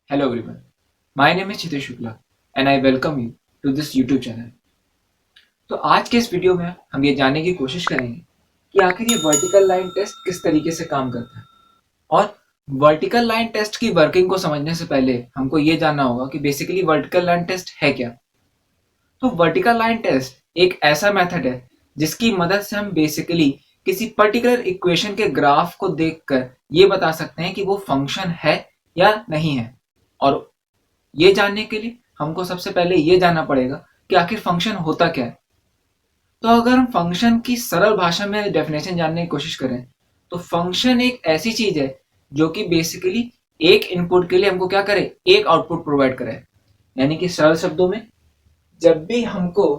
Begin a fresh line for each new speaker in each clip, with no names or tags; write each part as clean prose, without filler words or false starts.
Hello everyone, my name is Chitesh Shukla and I welcome you to this YouTube channel। तो आज के इस video में हम ये जानने की कोशिश करेंगे कि आखिर ये वर्टिकल लाइन टेस्ट किस तरीके से काम करता है और वर्टिकल लाइन टेस्ट की वर्किंग को समझने से पहले हमको ये जानना होगा कि बेसिकली वर्टिकल लाइन टेस्ट है क्या। तो वर्टिकल लाइन टेस्ट एक ऐसा मेथड है जिसकी मदद से हम बेसिकली किसी पर्टिकुलर इक्वेशन के ग्राफ को देखकर ये बता सकते हैं कि वो फंक्शन है या नहीं है। और ये जानने के लिए हमको सबसे पहले ये जानना पड़ेगा कि आखिर फंक्शन होता क्या है। तो अगर हम फंक्शन की सरल भाषा में डेफिनेशन जानने की कोशिश करें तो फंक्शन एक ऐसी चीज है जो कि बेसिकली एक इनपुट के लिए हमको क्या करे, एक आउटपुट प्रोवाइड करे। यानी कि सरल शब्दों में जब भी हमको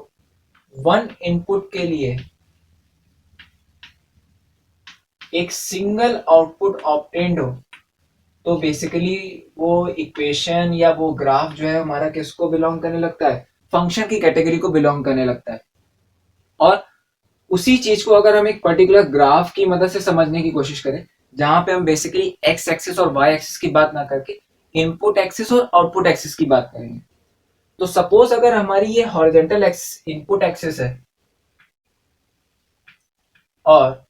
वन इनपुट के लिए एक सिंगल आउटपुट ऑब्टेन्ड हो तो बेसिकली वो इक्वेशन या वो ग्राफ जो है हमारा किसको बिलोंग करने लगता है, फंक्शन की कैटेगरी को बिलोंग करने लगता है। और उसी चीज को अगर हम एक पर्टिकुलर ग्राफ की मदद से समझने की कोशिश करें जहां पे हम बेसिकली एक्स एक्सिस और वाई एक्सिस की बात ना करके इनपुट एक्सिस और आउटपुट एक्सिस की बात करेंगे। तो सपोज अगर हमारी ये हॉरिजॉन्टल एक्सिस इनपुट एक्सिस है और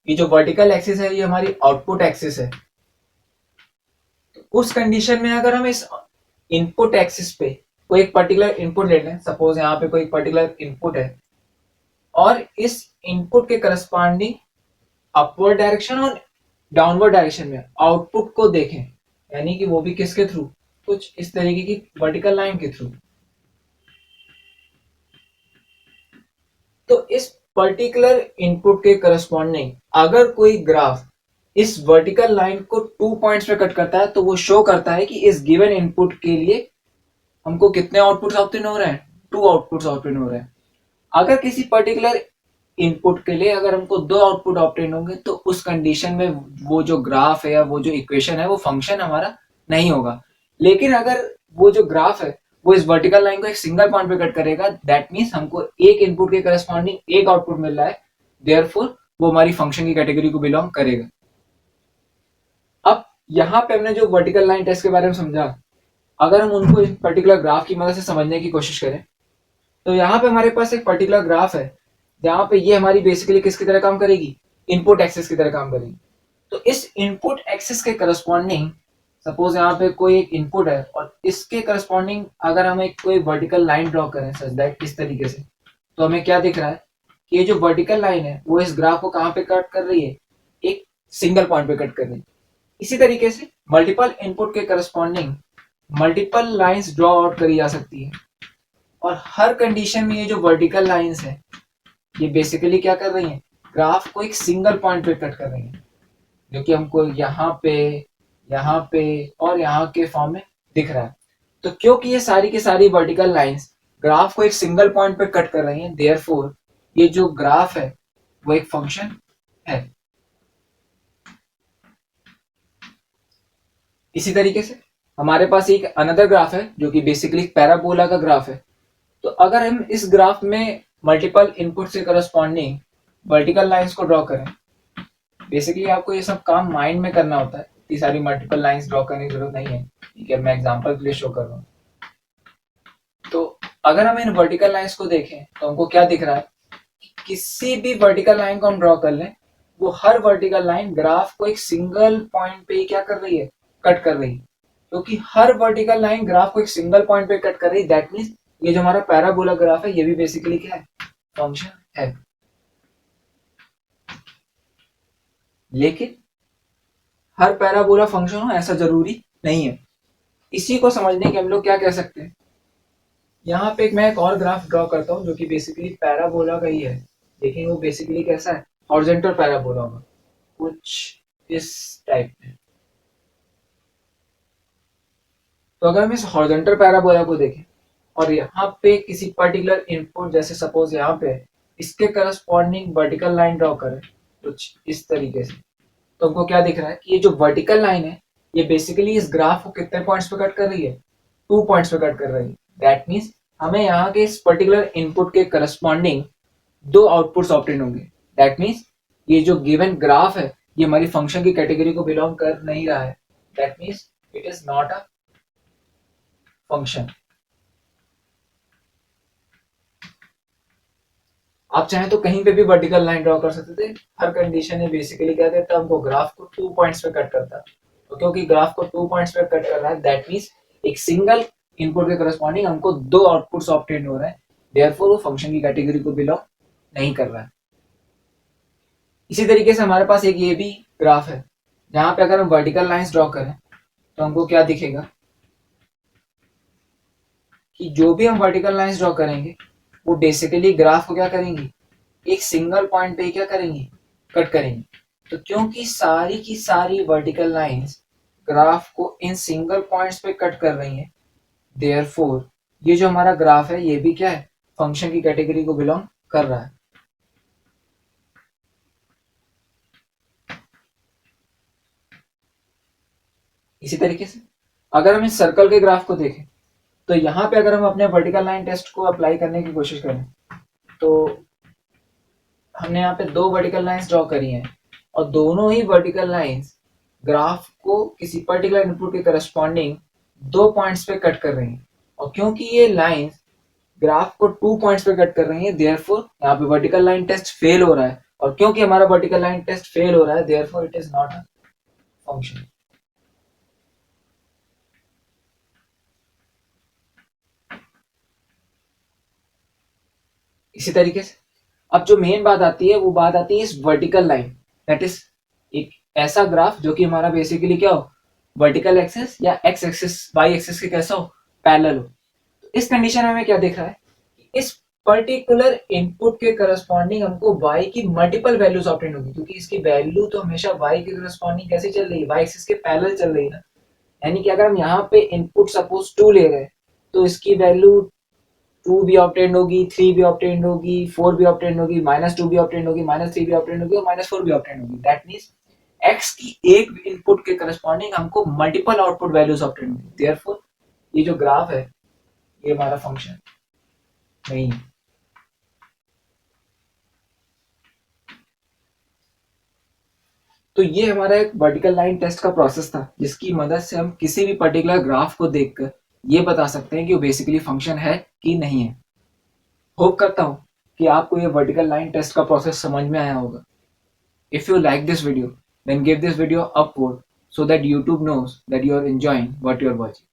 ये जो वर्टिकल एक्सिस है ये हमारी आउटपुट एक्सिस है, उस कंडीशन में अगर हम इस इनपुट एक्सिस पे कोई एक पर्टिकुलर इनपुट ले लें, सपोज यहाँ पे कोई पर्टिकुलर इनपुट है और इस इनपुट के करस्पॉन्डिंग अपवर्ड डायरेक्शन और डाउनवर्ड डायरेक्शन में आउटपुट को देखें, यानी कि वो भी किसके थ्रू, कुछ इस तरीके की वर्टिकल लाइन के थ्रू। तो इस पर्टिकुलर इनपुट के करस्पॉन्डिंग अगर कोई ग्राफ इस वर्टिकल लाइन को 2 पॉइंट्स पे कट करता है तो वो शो करता है कि इस गिवन इनपुट के लिए हमको कितने आउटपुट्स ऑब्टेन हो रहे हैं, 2 आउटपुट्स ऑब्टेन हो रहे हैं। अगर किसी पर्टिकुलर इनपुट के लिए अगर हमको 2 आउटपुट ऑब्टेन होंगे तो उस कंडीशन में वो जो ग्राफ है या वो जो इक्वेशन है वो फंक्शन हमारा नहीं होगा। लेकिन अगर वो जो ग्राफ है वो इस वर्टिकल लाइन को एक सिंगल पॉइंट पे कट करेगा, दैट मीन्स हमको एक इनपुट के करस्पॉन्डिंग एक आउटपुट मिल रहा है, देयरफॉर वो हमारी फंक्शन की कैटेगरी को बिलोंग करेगा। अब यहाँ पे हमने जो वर्टिकल लाइन टेस्ट के बारे में समझा, अगर हम उनको एक पर्टिकुलर ग्राफ की मदद से समझने की कोशिश करें तो यहाँ पे हमारे पास एक पर्टिकुलर ग्राफ है जहाँ पे ये हमारी बेसिकली किसकी तरह काम करेगी, इनपुट एक्सिस की तरह काम करेगी। तो इस इनपुट एक्सिस के करस्पॉन्डिंग सपोज यहाँ पे कोई एक इनपुट है और इसके करस्पॉन्डिंग अगर हम एक कोई वर्टिकल लाइन ड्रॉ करें सच दैट इस तरीके से, तो हमें क्या दिख रहा है कि ये जो वर्टिकल लाइन है वो इस ग्राफ को कहाँ पे कट कर रही है, एक सिंगल पॉइंट पे कट कर रही है। इसी तरीके से मल्टीपल इनपुट के corresponding multiple lines draw out करी जा सकती है और हर कंडीशन में ये जो वर्टिकल लाइंस है ये बेसिकली क्या कर रही हैं, ग्राफ को एक सिंगल पॉइंट पे कट कर रही हैं, जो कि हमको यहाँ पे और यहाँ के फॉर्म में दिख रहा है। तो क्योंकि ये सारी की सारी वर्टिकल लाइंस ग्राफ को एक सिंगल पॉइंट पे कट कर रही हैं, देयरफॉर ये जो ग्राफ है वो एक फंक्शन है। इसी तरीके से हमारे पास एक अनदर ग्राफ है जो कि बेसिकली पैराबोला का ग्राफ है। तो अगर हम इस ग्राफ में मल्टीपल इनपुट से करस्पॉन्डिंग वर्टिकल लाइंस को ड्रॉ करें, बेसिकली आपको ये सब काम माइंड में करना होता है, इतनी सारी मल्टीपल लाइंस ड्रॉ करने की जरूरत नहीं है। ठीक है, मैं एग्जांपल के लिए शो कर रहा हूँ। तो अगर हम इन वर्टिकल लाइंस को देखें तो हमको क्या दिख रहा है, किसी भी वर्टिकल लाइन को हम ड्रॉ कर लें वो हर वर्टिकल लाइन ग्राफ को एक सिंगल पॉइंट पे ही क्या कर रही है, कट कर रही है। क्योंकि हर वर्टिकल लाइन ग्राफ को एक सिंगल पॉइंट पे कट कर रही है, दैट मीन्स ये जो हमारा पैराबोला ग्राफ है ये भी बेसिकली क्या है, फंक्शन है। लेकिन हर पैराबोला फंक्शन हो ऐसा जरूरी नहीं है। इसी को समझने के हम लोग क्या कह सकते हैं, यहाँ पे मैं एक और ग्राफ ड्रॉ करता हूँ जो कि बेसिकली पैराबोला का ही है, लेकिन वो बेसिकली कैसा है, हॉरिजॉन्टल पैराबोला होगा कुछ इस टाइप में। तो अगर हम इस हॉरिजॉन्टल पैराबोला को देखें और यहाँ पे किसी पर्टिकुलर इनपुट जैसे सपोज यहाँ पे इसके करस्पॉन्डिंग वर्टिकल लाइन ड्रॉ करें कुछ इस तरीके से, तो हमको क्या दिख रहा है कि ये जो वर्टिकल लाइन है ये बेसिकली इस ग्राफ को कितने पॉइंट्स पे कट कर रही है, 2 पॉइंट्स पे कट कर रही है। दैट मीन्स हमें यहाँ के इस पर्टिकुलर इनपुट के करस्पॉन्डिंग 2 आउटपुट्स ऑब्टेन होंगे। दैट मीन्स ये जो गिवन ग्राफ है ये हमारी फंक्शन की कैटेगरी को बिलोंग कर नहीं रहा है। That means it is not a function. आप चाहें तो कहीं पे भी वर्टिकल लाइन ड्रॉ कर सकते थे। हर कंडीशन में बेसिकली क्या देता है, हमको ग्राफ को 2 पॉइंट्स पे कट करता है। तो क्योंकि ग्राफ को 2 पॉइंट्स पे कट कर रहा है, दैट मींस एक सिंगल इनपुट के करस्पॉन्डिंग हमको 2 आउटपुट्स ऑब्टेन हो रहे हैं, देयरफॉर वो फंक्शन की कैटेगरी को बिलोंग नहीं कर रहा है। इसी तरीके से हमारे पास एक ये भी ग्राफ है, जहां पे अगर हम वर्टिकल लाइंस ड्रॉ करें तो हमको क्या दिखेगा कि जो भी हम वर्टिकल लाइंस ड्रॉ करेंगे वो बेसिकली ग्राफ को क्या करेंगी, एक सिंगल पॉइंट पे ही क्या करेंगी, कट करेंगी। तो क्योंकि सारी की सारी वर्टिकल लाइंस ग्राफ को इन सिंगल पॉइंट्स पे कट कर रही हैं, देयरफॉर ये जो हमारा ग्राफ है ये भी क्या है, फंक्शन की कैटेगरी को बिलोंग कर रहा है। इसी तरीके से अगर हम इस सर्कल के ग्राफ को देखें तो यहाँ पे अगर हम अपने वर्टिकल लाइन टेस्ट को अप्लाई करने की कोशिश करें तो हमने यहाँ पे 2 वर्टिकल लाइंस ड्रॉ करी हैं और दोनों ही वर्टिकल लाइंस ग्राफ को किसी पर्टिकुलर इनपुट के करस्पॉन्डिंग 2 पॉइंट्स पे कट कर रही हैं। और क्योंकि ये लाइंस ग्राफ को 2 पॉइंट्स पे कट कर रही हैं, देयरफॉर यहाँ पे वर्टिकल लाइन टेस्ट फेल हो रहा है। और क्योंकि हमारा वर्टिकल लाइन टेस्ट फेल हो रहा है, therefore it is not a function. इसी तरीके से अब जो मेन बात आती है वो बात आती है इस वर्टिकल लाइन, दैट इज एक ऐसा ग्राफ जो कि हमारा बेसिकली क्या हो, वर्टिकल एक्सिस या एक्स एक्सिस वाई एक्सिस के कैसा हो, पैरेलल हो। तो इस कंडीशन में हमें क्या दिख रहा है, इस पर्टिकुलर इनपुट के करस्पॉन्डिंग हमको y की मल्टीपल वैल्यूज ऑब्टेन होगी, क्योंकि इसकी वैल्यू तो हमेशा y के करस्पॉन्डिंग कैसे चल रही है, y एक्सिस के पैरेलल चल रही है ना। यानी कि अगर हम यहाँ पे इनपुट सपोज 2 ले रहे हैं तो इसकी वैल्यू 2 भी ऑब्टेन होगी, 3 भी ऑब्टेन होगी, 4 भी ऑब्टेन होगी, -2 भी ऑब्टेन होगी, -3 भी ऑब्टेन होगी और -4 भी ऑब्टेन होगी। दैट मींस x की एक इनपुट के करस्पॉन्डिंग हमको मल्टीपल आउटपुट वैल्यूज ऑब्टेन होगी। देयरफॉर ये जो ग्राफ है ये हमारा फंक्शन नहीं है। तो ये हमारा एक वर्टिकल लाइन टेस्ट का प्रोसेस था, जिसकी मदद से हम किसी भी पर्टिकुलर ग्राफ को देखकर ये बता सकते हैं कि वो बेसिकली फंक्शन है कि नहीं है। होप करता हूँ कि आपको ये वर्टिकल लाइन टेस्ट का प्रोसेस समझ में आया होगा। If you like this video, then give this video upvote so that YouTube knows that you are enjoying what you are watching.